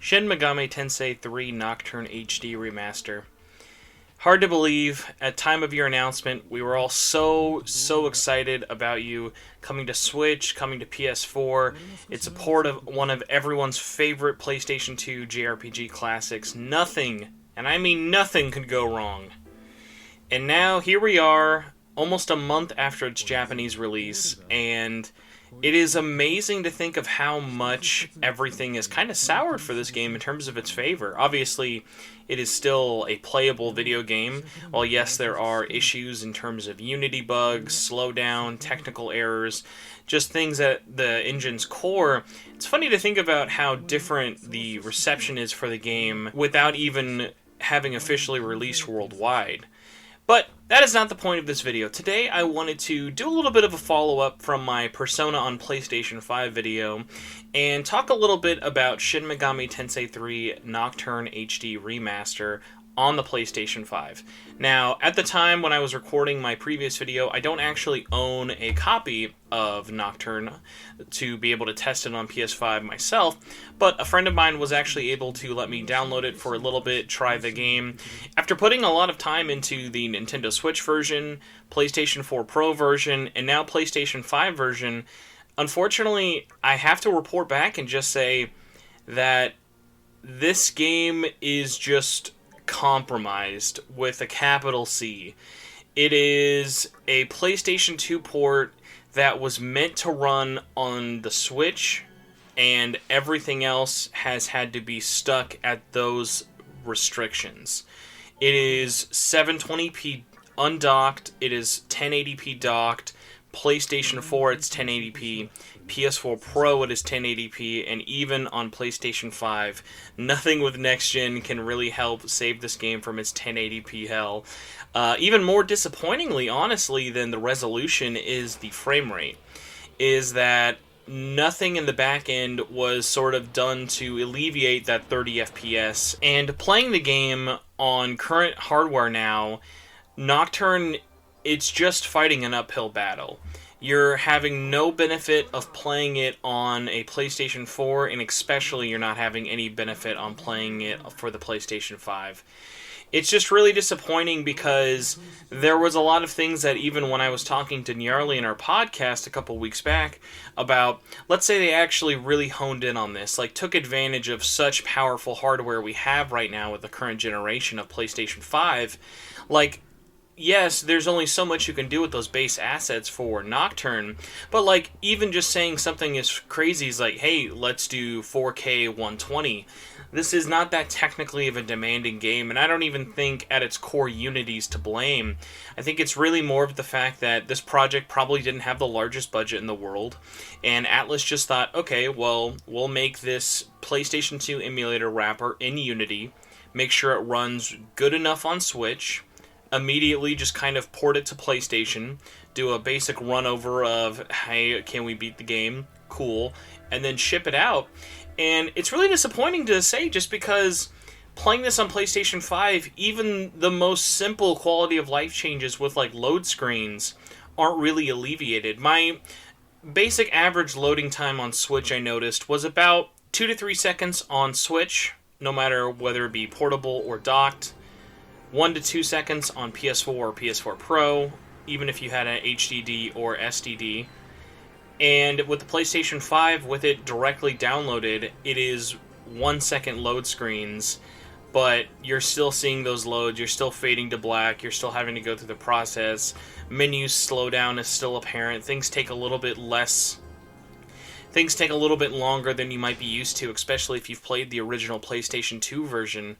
Shin Megami Tensei 3 Nocturne HD Remaster. Hard to believe, at time of your announcement, we were all so excited about you coming to Switch, coming to PS4. It's a port of one of everyone's favorite PlayStation 2 JRPG classics. Nothing, and I mean nothing, could go wrong. And now, here we are, almost a month after its Japanese release, and it is amazing to think of how much everything is kind of soured for this game in terms of its favor. Obviously, it is still a playable video game. While yes, there are issues in terms of Unity bugs, slowdown, technical errors, just things at the engine's core. It's funny to think about how different the reception is for the game without even having officially released worldwide. But that is not the point of this video. Today I wanted to do a little bit of a follow-up from my Persona on PlayStation 5 video and talk a little bit about Shin Megami Tensei 3 Nocturne HD Remaster on the PlayStation 5. Now, at the time when I was recording my previous video, I don't actually own a copy of Nocturne to be able to test it on PS5 myself, but a friend of mine was actually able to let me download it for a little bit, try the game. After putting a lot of time into the Nintendo Switch version, PlayStation 4 Pro version, and now PlayStation 5 version, unfortunately, I have to report back and just say that this game is just compromised with a capital C. It is a PlayStation 2 port that was meant to run on the Switch, and everything else has had to be stuck at those restrictions. It is 720p undocked, it is 1080p docked, PlayStation 4 it's 1080p, PS4 Pro it is 1080p, and even on PlayStation 5, nothing with next gen can really help save this game from its 1080p hell. Even more disappointingly, honestly, than the resolution is the frame rate. Is that nothing in the back end was sort of done to alleviate that 30 FPS. And playing the game on current hardware now, Nocturne, it's just fighting an uphill battle. You're having no benefit of playing it on a PlayStation 4, and especially you're not having any benefit on playing it for the PlayStation 5. It's just really disappointing because there was a lot of things that even when I was talking to Nyarly in our podcast a couple weeks back about, let's say they actually really honed in on this, like took advantage of such powerful hardware we have right now with the current generation of PlayStation 5, like, yes, there's only so much you can do with those base assets for Nocturne, but like even just saying something as crazy as like, hey, let's do 4K 120. This is not that technically of a demanding game, and I don't even think at its core Unity's to blame. I think it's really more of the fact that this project probably didn't have the largest budget in the world, and Atlus just thought, okay, well, we'll make this PlayStation 2 emulator wrapper in Unity, make sure it runs good enough on Switch, immediately just kind of port it to PlayStation, do a basic run over of, hey, can we beat the game? Cool. And then ship it out. And it's really disappointing to say, just because playing this on PlayStation 5, even the most simple quality of life changes with like load screens aren't really alleviated. My basic average loading time on Switch, I noticed, was about 2 to 3 seconds on Switch, no matter whether it be portable or docked. 1 to 2 seconds on PS4 or PS4 Pro, even if you had an HDD or SDD. And with the PlayStation 5, with it directly downloaded, it is 1 second load screens, but you're still seeing those loads, you're still fading to black, you're still having to go through the process, menu slowdown is still apparent, things take a little bit longer than you might be used to, especially if you've played the original PlayStation 2 version.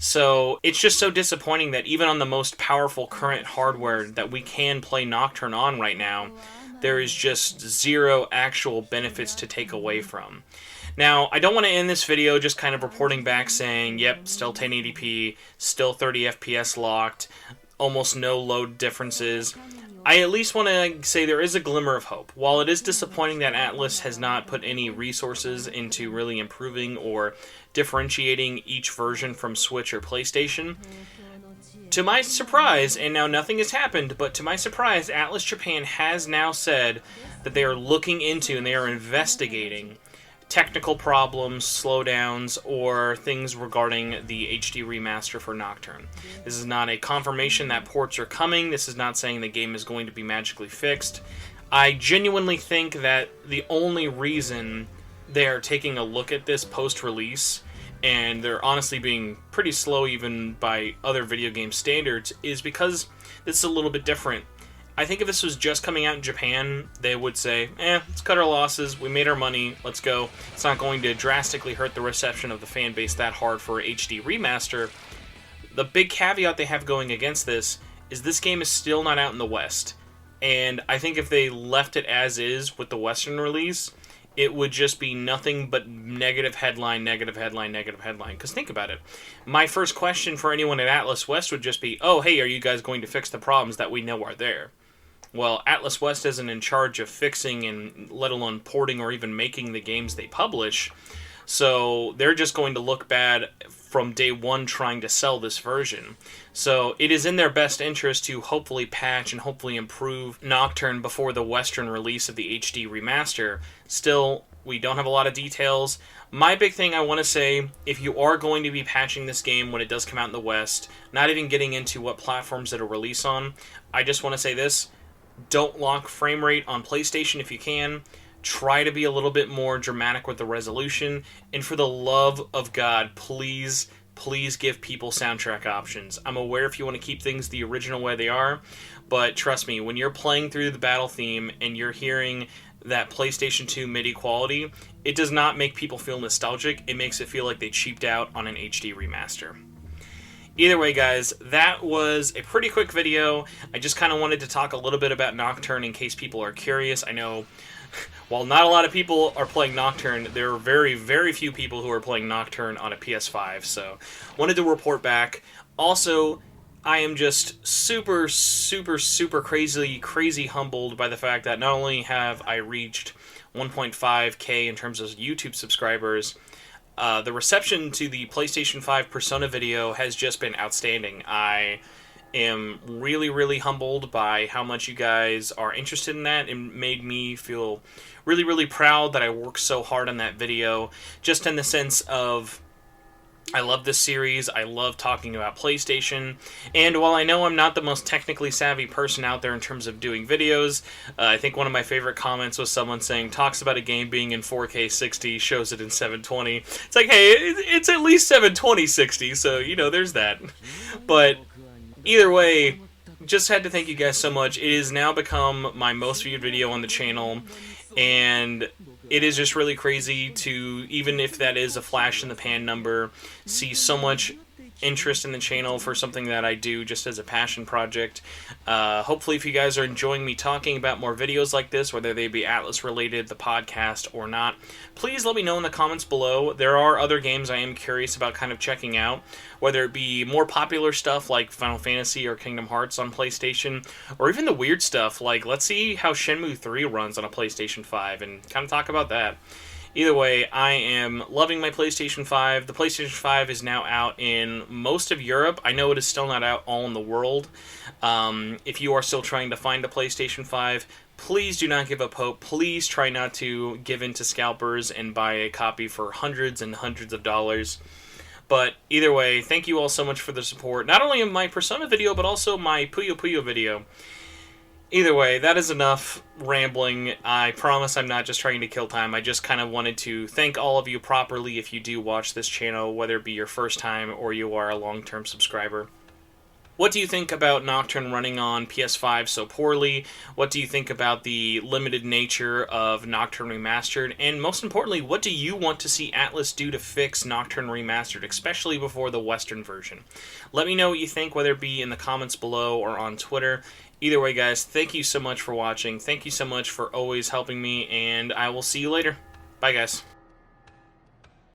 So it's just so disappointing that even on the most powerful current hardware that we can play Nocturne on right now, there is just zero actual benefits to take away from. Now, I don't want to end this video just kind of reporting back saying, yep, still 1080p, still 30 FPS locked, almost no load differences. I at least want to say there is a glimmer of hope. While it is disappointing that Atlus has not put any resources into really improving or differentiating each version from Switch or PlayStation, to my surprise, and now nothing has happened, but to my surprise, Atlus Japan has now said that they are looking into and they are investigating technical problems, slowdowns, or things regarding the HD remaster for Nocturne. This is not a confirmation that ports are coming. This is not saying the game is going to be magically fixed. I genuinely think that the only reason they're taking a look at this post-release, and they're honestly being pretty slow even by other video game standards, is because this is a little bit different. I think if this was just coming out in Japan, they would say, let's cut our losses, we made our money, let's go. It's not going to drastically hurt the reception of the fan base that hard for HD remaster. The big caveat they have going against this is this game is still not out in the West. And I think if they left it as is with the Western release, it would just be nothing but negative headline, negative headline, negative headline. Because think about it. My first question for anyone at Atlus West would just be, oh, hey, are you guys going to fix the problems that we know are there? Well, Atlus West isn't in charge of fixing and let alone porting or even making the games they publish. So they're just going to look bad from day one trying to sell this version. So it is in their best interest to hopefully patch and hopefully improve Nocturne before the Western release of the HD remaster. Still, we don't have a lot of details. My big thing I want to say, if you are going to be patching this game when it does come out in the West, not even getting into what platforms it'll release on, I just want to say this: don't lock frame rate on PlayStation if you can. Try to be a little bit more dramatic with the resolution. And for the love of God, please give people soundtrack options. I'm aware if you want to keep things the original way they are, but trust me, when you're playing through the battle theme and you're hearing that PlayStation 2 MIDI quality, it does not make people feel nostalgic. It makes it feel like they cheaped out on an HD remaster. Either way, guys, that was a pretty quick video. I just kind of wanted to talk a little bit about Nocturne in case people are curious. I know while not a lot of people are playing Nocturne, there are very, very few people who are playing Nocturne on a PS5, so wanted to report back. Also, I am just super, super, super crazy humbled by the fact that not only have I reached 1.5K in terms of YouTube subscribers, the reception to the PlayStation 5 Persona video has just been outstanding. I am really, really humbled by how much you guys are interested in that. It made me feel really, really proud that I worked so hard on that video, just in the sense of I love this series, I love talking about PlayStation, and while I know I'm not the most technically savvy person out there in terms of doing videos, I think one of my favorite comments was someone saying, talks about a game being in 4K 60, shows it in 720. It's like, hey, it's at least 720 60, so, you know, there's that. But either way, just had to thank you guys so much. It has now become my most viewed video on the channel, and it is just really crazy to, even if that is a flash in the pan number, see so much interest in the channel for something that I do just as a passion project. Hopefully if you guys are enjoying me talking about more videos like this, whether they be Atlus related, the podcast, or not, please let me know in the comments below. There are other games I am curious about kind of checking out, whether it be more popular stuff like Final Fantasy or Kingdom Hearts on PlayStation, or even the weird stuff like, let's see how Shenmue 3 runs on a PlayStation 5 and kind of talk about that. Either way, I am loving my PlayStation 5. The PlayStation 5 is now out in most of Europe. I know it is still not out all in the world. If you are still trying to find a PlayStation 5, please do not give up hope. Please try not to give in to scalpers and buy a copy for hundreds and hundreds of dollars. But either way, thank you all so much for the support. Not only in my Persona video, but also my Puyo Puyo video. Either way, that is enough rambling. I promise I'm not just trying to kill time. I just kind of wanted to thank all of you properly if you do watch this channel, whether it be your first time or you are a long-term subscriber. What do you think about Nocturne running on PS5 so poorly? What do you think about the limited nature of Nocturne Remastered? And most importantly, what do you want to see Atlus do to fix Nocturne Remastered, especially before the Western version? Let me know what you think, whether it be in the comments below or on Twitter. Either way, guys, thank you so much for watching. Thank you so much for always helping me, and I will see you later. Bye, guys.